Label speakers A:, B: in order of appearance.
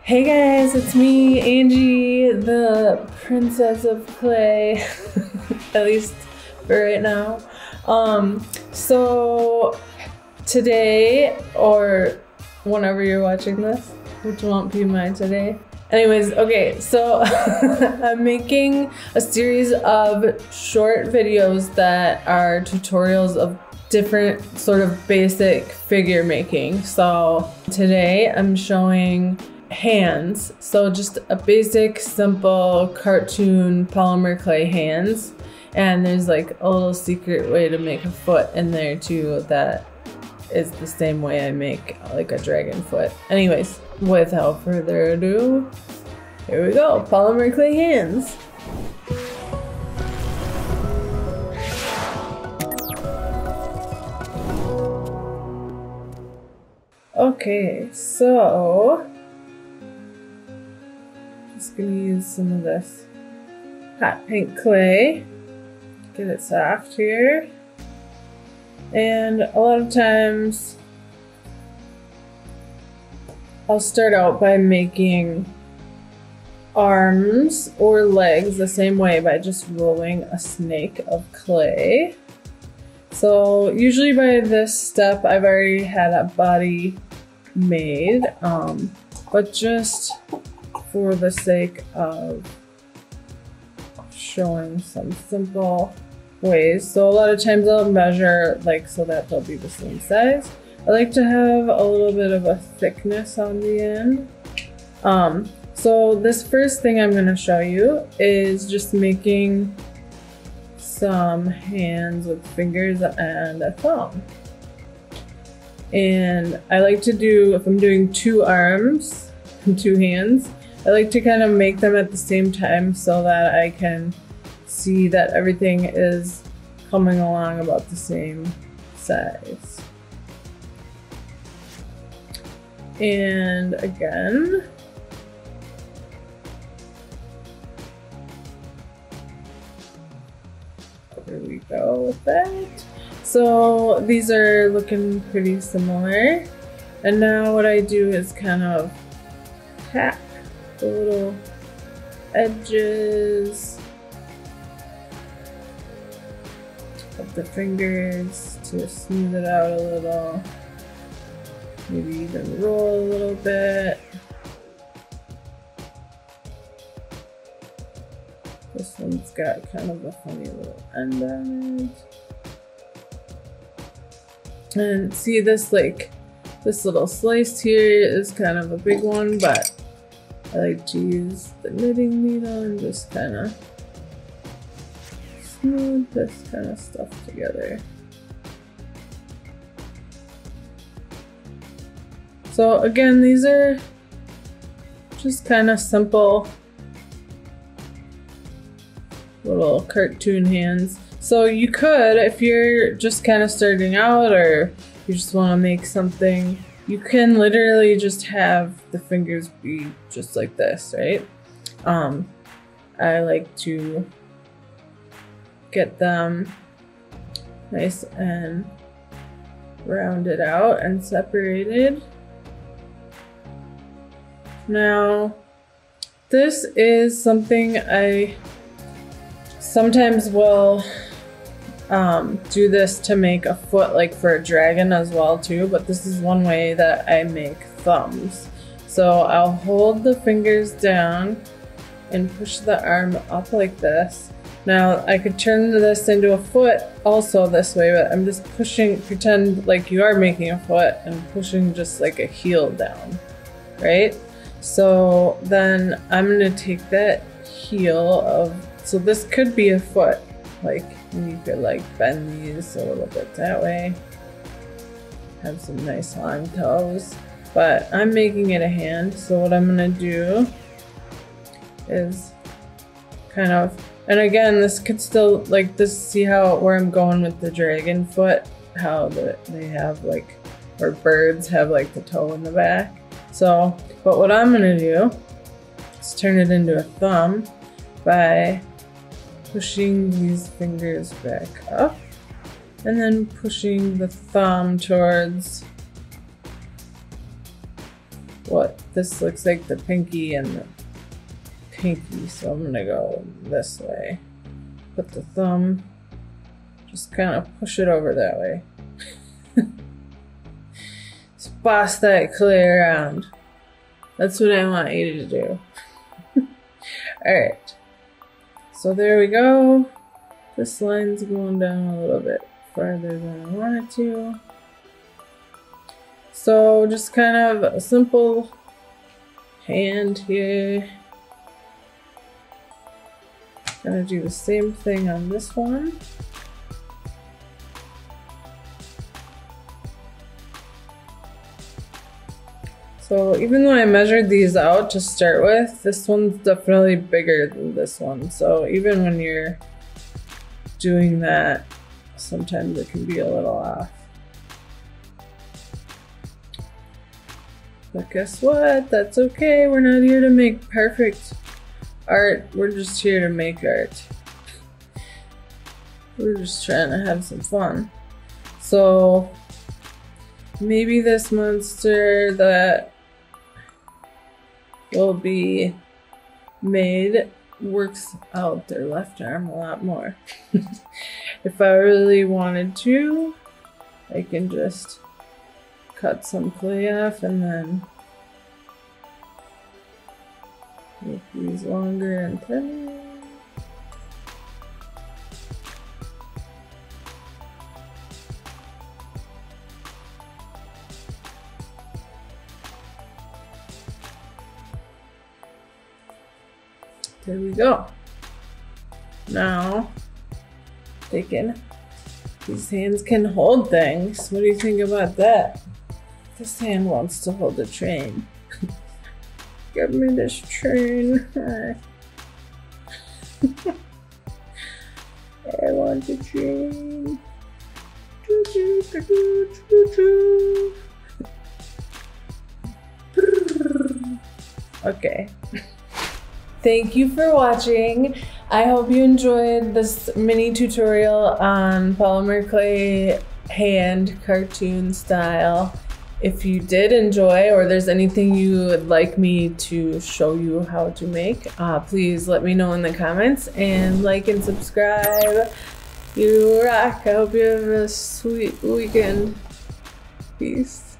A: Hey guys, it's me, Angie, the princess of clay, at least for right now. So today, or whenever you're watching this, which won't be mine today. Anyways, okay, so I'm making a series of short videos that are tutorials of different sort of basic figure making. So today I'm showing hands, so just a basic simple cartoon polymer clay hands, and there's like a little secret way to make a foot in there too that is the same way I make like a dragon foot. Anyways, without further ado, here we go, polymer clay hands. Okay, so just gonna use some of this hot pink clay, get it soft here. And a lot of times I'll start out by making arms or legs the same way by just rolling a snake of clay. So usually by this step I've already had a body made, but just for the sake of showing some simple ways. So a lot of times I'll measure like so that they'll be the same size. I like to have a little bit of a thickness on the end. So this first thing I'm going to show you is just making some hands with fingers and a thumb. And I like to do, if I'm doing two arms and two hands, I like to kind of make them at the same time so that I can see that everything is coming along about the same size. And again, there we go with that. So these are looking pretty similar. And now what I do is kind of tap the little edges of the fingers to smooth it out a little. Maybe even roll a little bit. This one's got kind of a funny little end on it. And see this, like, this little slice here is kind of a big one, but I like to use the knitting needle and just kind of smooth this kind of stuff together. So again, these are just kind of simple little cartoon hands. So you could, if you're just kind of starting out or you just want to make something, you can literally just have the fingers be just like this, right? I like to get them nice and rounded out and separated. Now, this is something I sometimes will do this to make a foot like for a dragon as well too, but this is one way that I make thumbs. So I'll hold the fingers down and push the arm up like this. Now I could turn this into a foot also this way, but I'm just pushing, pretend like you are making a foot and pushing just like a heel down, right? So then I'm gonna take that heel of, so this could be a foot, like, and you could like bend these a little bit that way. Have some nice long toes, but I'm making it a hand. So what I'm gonna do is kind of, and again, this could still, like this, see how, where I'm going with the dragon foot, how they have like, or birds have like the toe in the back. So, but what I'm gonna do is turn it into a thumb by pushing these fingers back up and then pushing the thumb towards what this looks like, the pinky and the pinky, so I'm gonna go this way. Put the thumb, just kind of push it over that way. Just boss that clay around. That's what I want you to do. Alright, so there we go. This line's going down a little bit farther than I want it to. So just kind of a simple hand here. Gonna do the same thing on this one. So even though I measured these out to start with, this one's definitely bigger than this one. So even when you're doing that, sometimes it can be a little off. But guess what? That's okay. We're not here to make perfect art. We're just here to make art. We're just trying to have some fun. So maybe this monster that will be made works out their left arm a lot more. If I really wanted to, I can just cut some clay off and then make these longer and thinner. There we go. Now, these hands can hold things. What do you think about that? This hand wants to hold a train. Give me this train. I want a train. Okay. Thank you for watching. I hope you enjoyed this mini tutorial on polymer clay hand cartoon style. If you did enjoy, or there's anything you would like me to show you how to make, please let me know in the comments, and like and subscribe. You rock. I hope you have a sweet weekend. Peace.